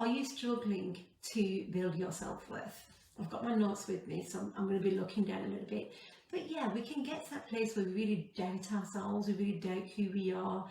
Are you struggling to build your self-worth? I've got my notes with me, so I'm going to be looking down a little bit. But yeah, we can get to that place where we really doubt ourselves, we really doubt who we are,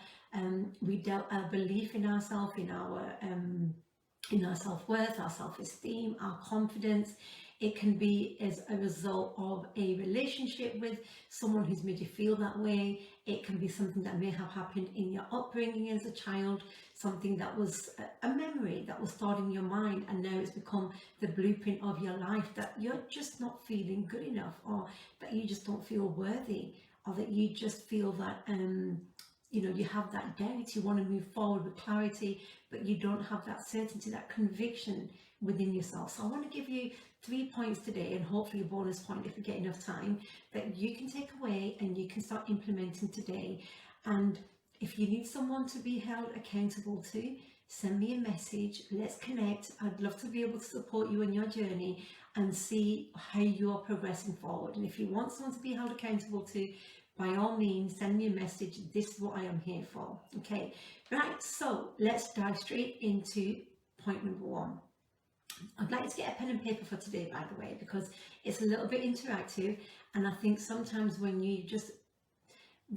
we doubt our belief in ourselves, in our self-worth, our self-esteem, our confidence. It can be as a result of a relationship with someone who's made you feel that way. It can be something that may have happened in your upbringing as a child, something that was a memory that was stored in your mind, and now it's become the blueprint of your life, that you're just not feeling good enough, or that you just don't feel worthy, or that you just feel that you have that doubt, you want to move forward with clarity, but you don't have that certainty, that conviction within yourself. So I want to give you 3 points today, and hopefully a bonus point if we get enough time, that you can take away and you can start implementing today. And if you need someone to be held accountable to, send me a message, let's connect. I'd love to be able to support you in your journey and see how you are progressing forward. And if you want someone to be held accountable to, by all means, send me a message. This is what I am here for. Okay, right, so let's dive straight into point number 1. I'd like to get a pen and paper for today, by the way, because it's a little bit interactive, and I think sometimes when you just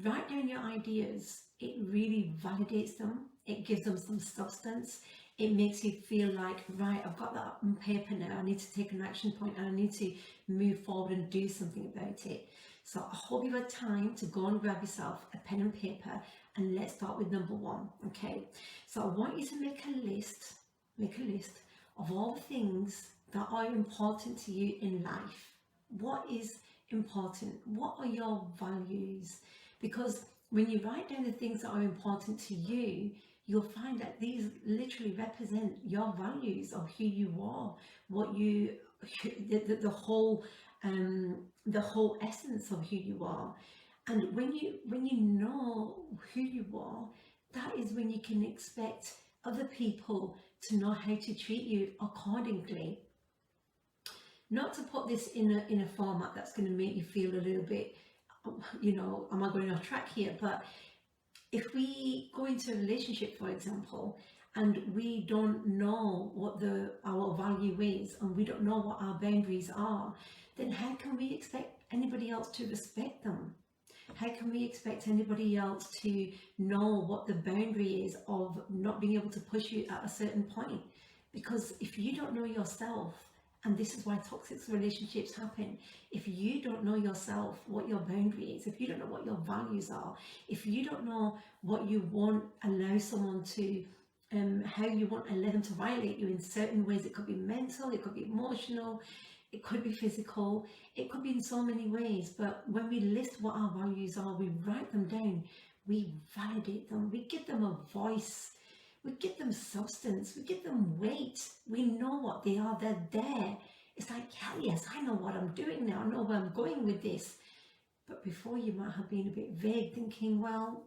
write down your ideas, it really validates them, it gives them some substance, it makes you feel like, right, I've got that on paper now, I need to take an action point and I need to move forward and do something about it. So I hope you've had time to go and grab yourself a pen and paper, and let's start with number 1. Okay, so I want you to make a list of all the things that are important to you in life. What is important? What are your values? Because when you write down the things that are important to you, you'll find that these literally represent your values of who you are, the whole essence of who you are. And when you know who you are, that is when you can expect other people to know how to treat you accordingly. Not to put this in a format that's going to make you feel a little bit, am I going off track here? But if we go into a relationship, for example, and we don't know what our value is, and we don't know what our boundaries are, then how can we expect anybody else to respect them? How can we expect anybody else to know what the boundary is of not being able to push you at a certain point? Because if you don't know yourself, and this is why toxic relationships happen, if you don't know yourself, what your boundary is, if you don't know what your values are, if you don't know what you won't allow someone to, how you won't allow them to violate you in certain ways, it could be mental, it could be emotional, it could be physical, it could be in so many ways. But when we list what our values are, we write them down, we validate them, we give them a voice, we give them substance, we give them weight, we know what they are, they're there. It's like, hell yes, I know what I'm doing now, I know where I'm going with this. But before, you might have been a bit vague, thinking, well,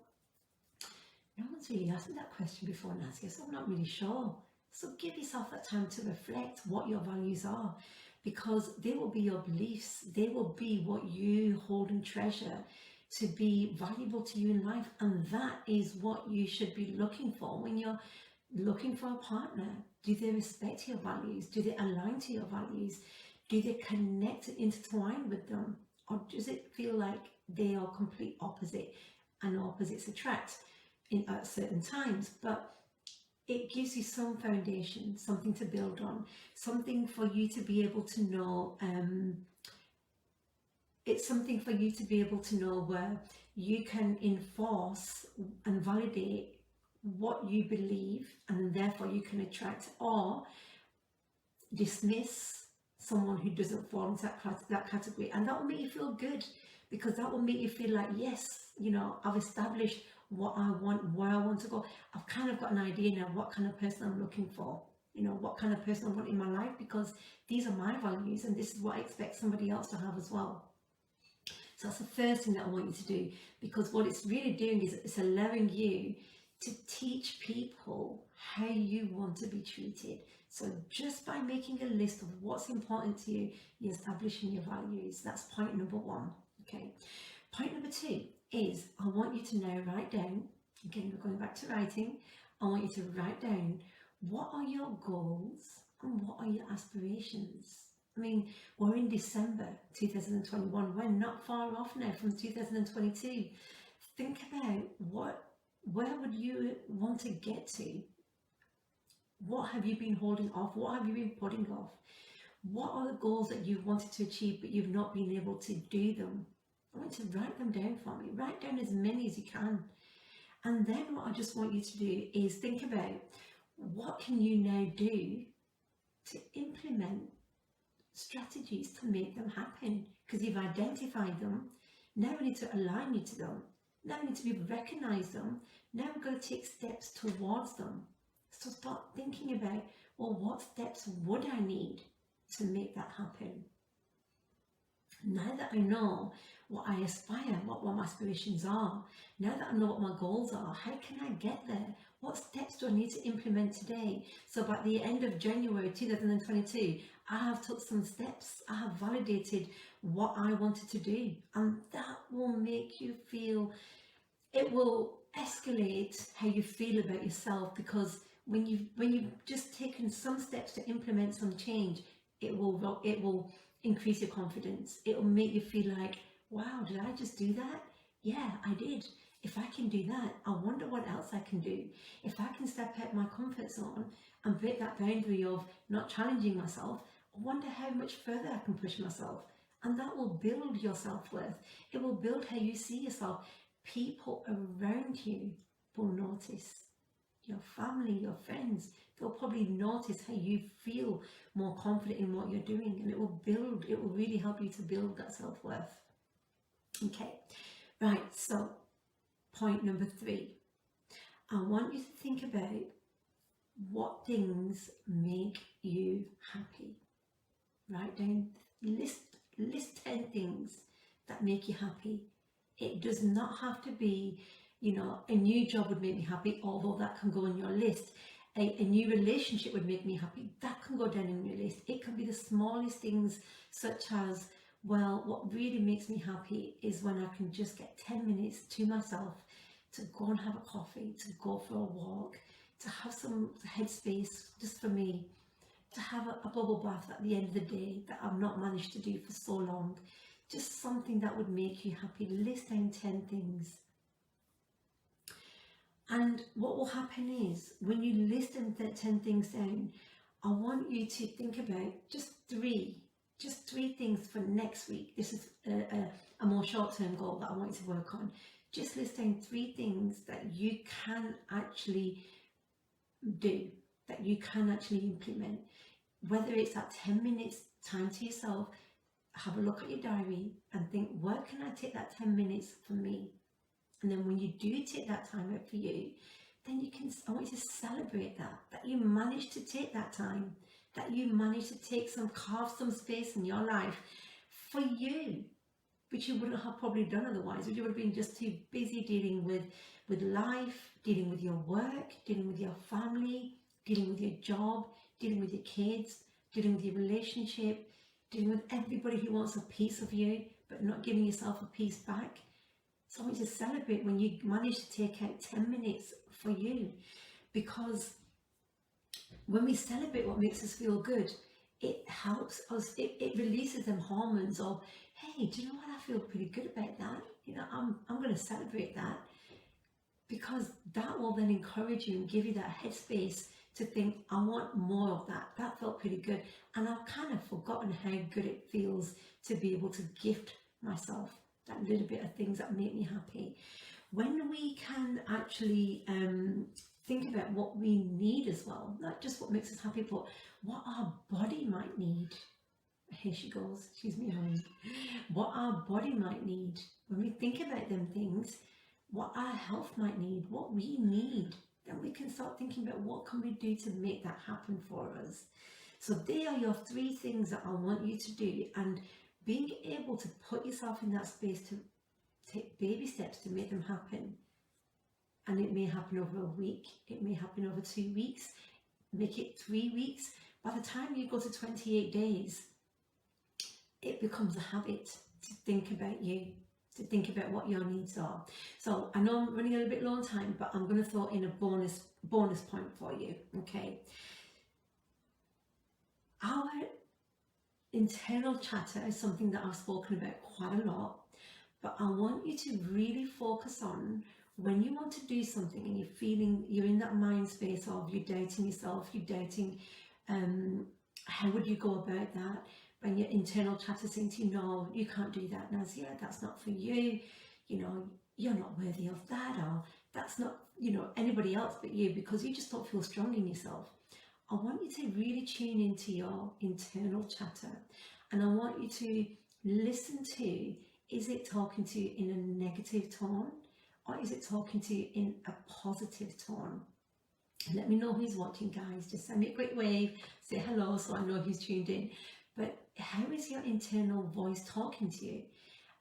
no one's really asked me that question before, Nazia, so I'm not really sure. So give yourself that time to reflect what your values are, because they will be your beliefs, they will be what you hold and treasure to be valuable to you in life. And that is what you should be looking for when you're looking for a partner. Do they respect your values? Do they align to your values? Do they connect and intertwine with them? Or does it feel like they are complete opposite, and opposites attract at certain times? But it gives you some foundation, something to build on, something for you to be able to know. It's something for you to be able to know where you can enforce and validate what you believe, and therefore you can attract or dismiss someone who doesn't fall into that category. And that will make you feel good, because that will make you feel like, yes, I've established what I want, where I want to go. I've kind of got an idea now what kind of person I'm looking for, what kind of person I want in my life, because these are my values and this is what I expect somebody else to have as well. So that's the first thing that I want you to do, because what it's really doing is it's allowing you to teach people how you want to be treated. So just by making a list of what's important to you, you're establishing your values. That's point number 1. Okay. Point number 2 is, I want you to now write down, again, we're going back to writing, I want you to write down What are your goals and what are your aspirations? I mean, we're in December 2021. We're not far off now from 2022. Think about where would you want to get to? What have you been holding off? What have you been putting off? What are the goals that you've wanted to achieve but you've not been able to do them? I want you to write them down for me. Write down as many as you can. And then what I just want you to do is think about what can you now do to implement strategies to make them happen, because you've identified them. Now we need to align you to them. Now we need to be recognize them. Now we've got to take steps towards them. So start thinking about, well, what steps would I need to make that happen? Now that I know what I aspire, what my aspirations are, now that I know what my goals are, how can I get there? What steps do I need to implement today? So by the end of January 2022, I have took some steps. I have validated what I wanted to do. And that will make you feel, it will escalate how you feel about yourself, because when you've just taken some steps to implement some change, it will increase your confidence. It will make you feel like, wow, did I just do that? Yeah, I did. If I can do that, I wonder what else I can do. If I can step out my comfort zone and break that boundary of not challenging myself, I wonder how much further I can push myself. And that will build your self-worth. It will build how you see yourself. People around you will notice. Your family, your friends, they'll probably notice how you feel more confident in what you're doing, and it will really help you to build that self-worth. Okay, right, so point number 3. I want you to think about what things make you happy. Write down, list 10 things that make you happy. It does not have to be, a new job would make me happy, although that can go on your list. A new relationship would make me happy. That can go down on your list. It can be the smallest things, such as, well, what really makes me happy is when I can just get 10 minutes to myself to go and have a coffee, to go for a walk, to have some headspace just for me, to have a bubble bath at the end of the day that I've not managed to do for so long. Just something that would make you happy. List down 10 things. And what will happen is, when you list them 10 things down, I want you to think about just three things for next week. This is a more short-term goal that I want you to work on. Just list down 3 things that you can actually do, that you can actually implement. Whether it's that 10 minutes time to yourself, have a look at your diary and think, where can I take that 10 minutes for me? And then when you do take that time out for you, then I want you to celebrate that you managed to take that time, that you managed to carve some space in your life for you, which you wouldn't have probably done otherwise, which you would have been just too busy dealing with life, dealing with your work, dealing with your family, dealing with your job, dealing with your kids, dealing with your relationship, dealing with everybody who wants a piece of you, but not giving yourself a piece back. So I want you to celebrate when you manage to take out 10 minutes for you, because when we celebrate what makes us feel good, it helps us, it releases them hormones of, hey, do you know what, I feel pretty good about that. I'm going to celebrate that, because that will then encourage you and give you that headspace to think, I want more of that. That felt pretty good. And I've kind of forgotten how good it feels to be able to gift myself that little bit of things that make me happy. When we can actually think about what we need as well, not just what makes us happy, but what our body might need. Here she goes, she's me home. What our body might need. When we think about them things, what our health might need, what we need, then we can start thinking about what can we do to make that happen for us. So they are your 3 things that I want you to do, and being able to put yourself in that space to take baby steps to make them happen. And it may happen over a week, it may happen over 2 weeks, make it 3 weeks. By the time you go to 28 days, it becomes a habit to think about you, to think about what your needs are. So I know I'm running a little bit low on time, but I'm going to throw in a bonus point for you. Okay, our internal chatter is something that I've spoken about quite a lot, but I want you to really focus on when you want to do something and you're in that mind space of you're doubting yourself, you're doubting how would you go about that, when your internal chatter saying to you, no, you can't do that, Nazia, that's not for you, you're not worthy of that, or that's not, anybody else but you, because you just don't feel strong in yourself. I want you to really tune into your internal chatter, and I want you to listen to, is it talking to you in a negative tone, or is it talking to you in a positive tone? Let me know who's watching, guys. Just send me a quick wave, say hello so I know who's tuned in. But how is your internal voice talking to you?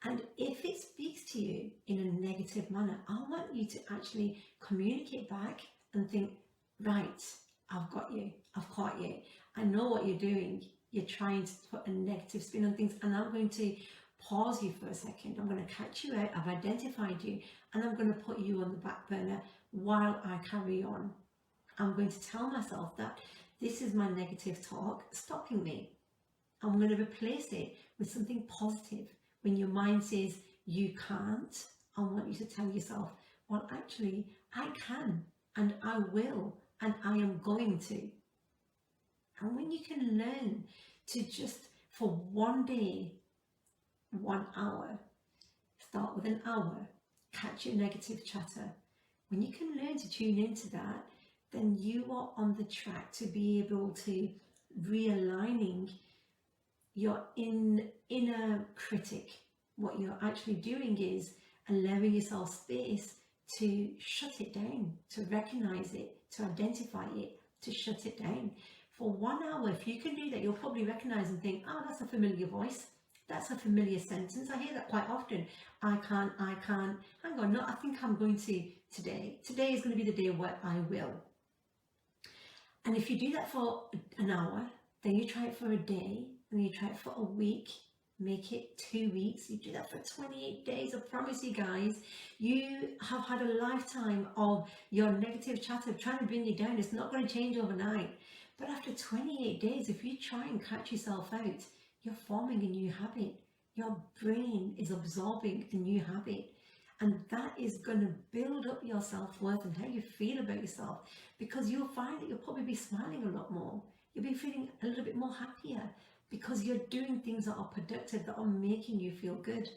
And if it speaks to you in a negative manner, I want you to actually communicate back and think, right, I've got you, I've caught you, I know what you're doing. You're trying to put a negative spin on things, and I'm going to pause you for a second. I'm going to catch you out. I've identified you, and I'm going to put you on the back burner while I carry on. I'm going to tell myself that this is my negative talk stopping me. I'm going to replace it with something positive. When your mind says you can't, I want you to tell yourself, well, actually, I can, and I will, and I am going to. And when you can learn to just, for one day, 1 hour, start with an hour, catch your negative chatter. When you can learn to tune into that, then you are on the track to be able to realigning your inner critic. What you're actually doing is allowing yourself space to shut it down, to recognize it, to identify it, to shut it down. For 1 hour, if you can do that, you'll probably recognize and think, oh, that's a familiar voice. That's a familiar sentence. I hear that quite often. I can't. Hang on, no, I think I'm going to today. Today is going to be the day where I will. And if you do that for an hour, then you try it for a day, and you try it for a week, make it 2 weeks, you do that for 28 days. I promise you guys, you have had a lifetime of your negative chatter trying to bring you down. It's not going to change overnight. But after 28 days, if you try and catch yourself out, you're forming a new habit. Your brain is absorbing a new habit. And that is going to build up your self-worth and how you feel about yourself, because you'll find that you'll probably be smiling a lot more. You'll be feeling a little bit more happier because you're doing things that are productive, that are making you feel good.